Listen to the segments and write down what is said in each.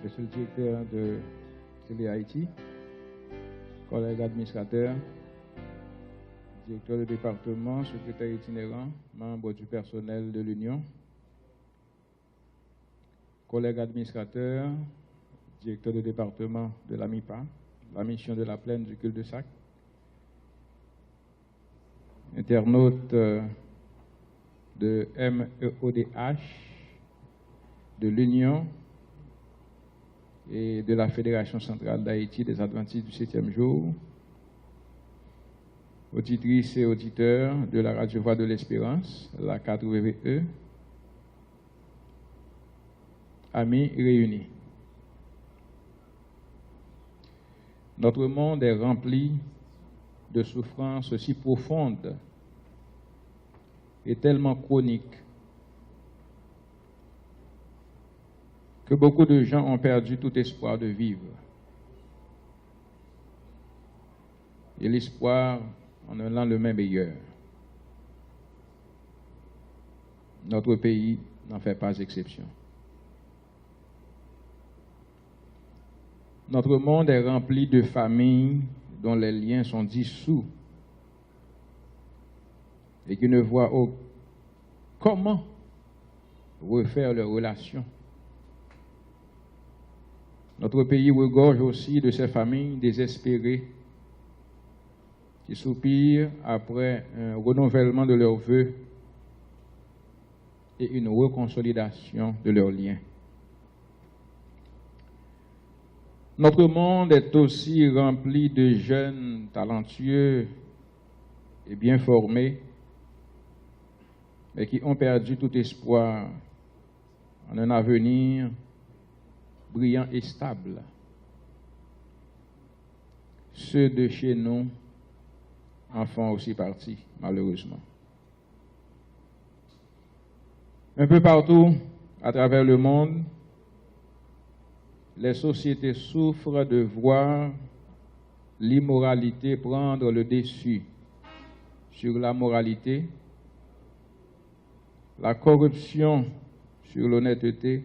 Je suis le directeur de Télé Haïti, collègue administrateur, directeur de département, secrétaire itinérant, membre du personnel de l'Union, collègue administrateur, directeur de département de la MIPA, la mission de la plaine du cul-de-sac, internaute de MEODH, de l'Union et de la Fédération centrale d'Haïti des Adventistes du 7e jour, auditrices et auditeurs de la Radio Voix de l'Espérance, la 4WE, amis réunis. Notre monde est rempli de souffrances si profondes et tellement chroniques que beaucoup de gens ont perdu tout espoir de vivre. Et l'espoir en un lendemain meilleur. Notre pays n'en fait pas exception. Notre monde est rempli de familles dont les liens sont dissous et qui ne voient comment refaire leurs relations. Notre pays regorge aussi de ces familles désespérées qui soupirent après un renouvellement de leurs vœux et une reconsolidation de leurs liens. Notre monde est aussi rempli de jeunes talentueux et bien formés, mais qui ont perdu tout espoir en un avenir brillant et stable. Ceux de chez nous en font aussi partie, malheureusement. Un peu partout à travers le monde, les sociétés souffrent de voir l'immoralité prendre le dessus sur la moralité, la corruption sur l'honnêteté,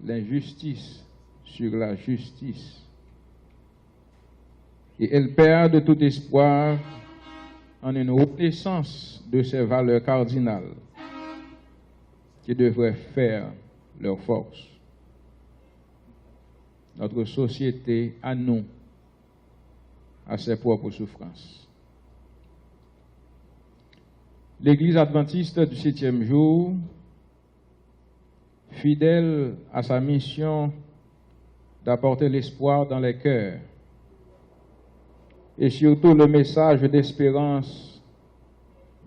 l'injustice sur la justice. Et elles perdent tout espoir en une renaissance de ces valeurs cardinales qui devraient faire leur force. Notre société, à nous, a ses propres souffrances. L'Église adventiste du 7e jour, fidèle à sa mission d'apporter l'espoir dans les cœurs et surtout le message d'espérance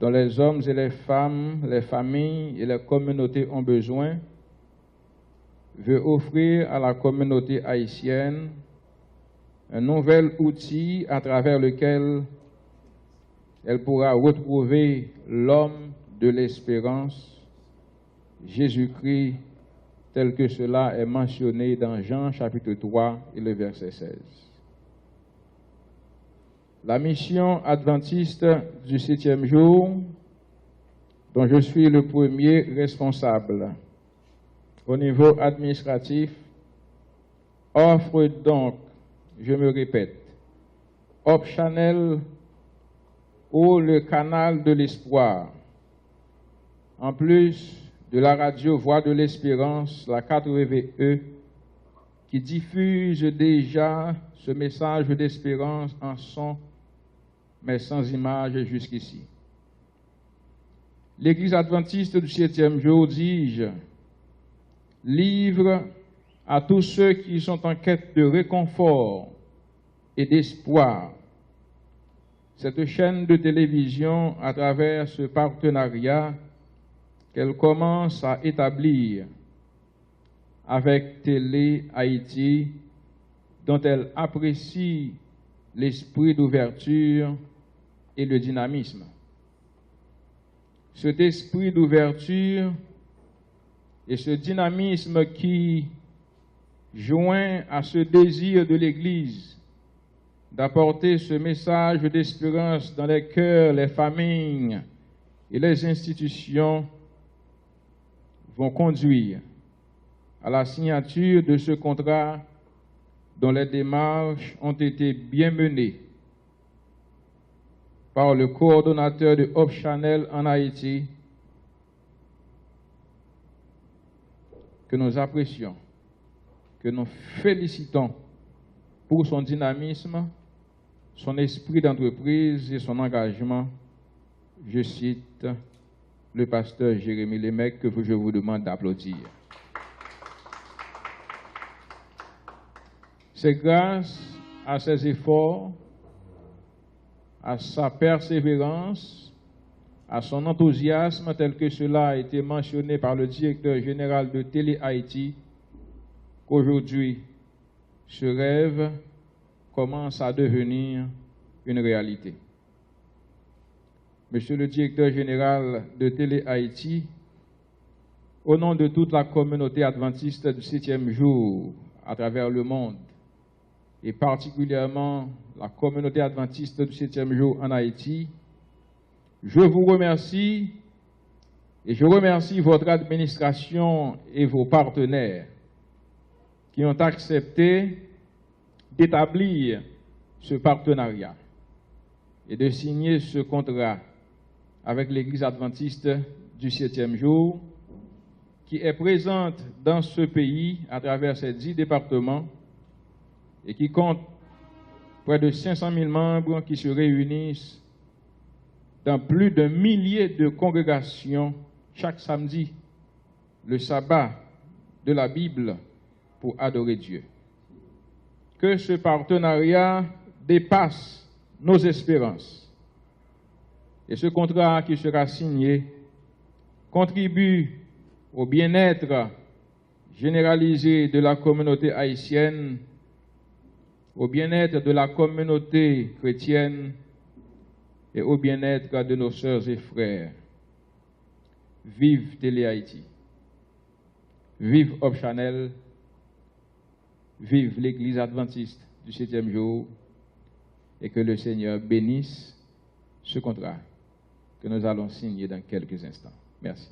dont les hommes et les femmes, les familles et les communautés ont besoin, veut offrir à la communauté haïtienne un nouvel outil à travers lequel elle pourra retrouver l'homme de l'espérance, Jésus-Christ, tel que cela est mentionné dans Jean chapitre 3 et le verset 16. La mission adventiste du 7e jour, dont je suis le premier responsable au niveau administratif, offre donc, je me répète, Hope Channel ou le canal de l'espoir, en plus de la radio Voix de l'Espérance, la 4WE, qui diffuse déjà ce message d'espérance en son, mais sans image jusqu'ici. L'Église adventiste du 7e jour, dis-je, livre à tous ceux qui sont en quête de réconfort et d'espoir cette chaîne de télévision à travers ce partenariat qu'elle commence à établir avec Télé Haïti, dont elle apprécie l'esprit d'ouverture et le dynamisme. Cet esprit d'ouverture et ce dynamisme qui, joint à ce désir de l'Église d'apporter ce message d'espérance dans les cœurs, les familles et les institutions, vont conduire à la signature de ce contrat dont les démarches ont été bien menées par le coordonnateur de Hope Channel en Haïti, que nous apprécions, que nous félicitons pour son dynamisme, son esprit d'entreprise et son engagement. Je cite le pasteur Jérémie Lemec, que je vous demande d'applaudir. C'est grâce à ses efforts, à sa persévérance, à son enthousiasme, tel que cela a été mentionné par le directeur général de Télé Haïti, qu'aujourd'hui, ce rêve commence à devenir une réalité. Monsieur le directeur général de Télé Haïti, au nom de toute la communauté adventiste du 7e jour à travers le monde, et particulièrement la communauté adventiste du 7e jour en Haïti, je vous remercie et je remercie votre administration et vos partenaires qui ont accepté d'établir ce partenariat et de signer ce contrat avec l'Église adventiste du 7e jour qui est présente dans ce pays à travers ses 10 départements et qui compte près de 500 000 membres qui se réunissent dans plus d'un millier de congrégations chaque samedi, le sabbat de la Bible, pour adorer Dieu. Que ce partenariat dépasse nos espérances et ce contrat qui sera signé contribue au bien-être généralisé de la communauté haïtienne, au bien-être de la communauté chrétienne et au bien-être de nos sœurs et frères. Vive Télé Haïti, vive Hope Channel, vive l'Église adventiste du 7e jour, et que le Seigneur bénisse ce contrat que nous allons signer dans quelques instants. Merci.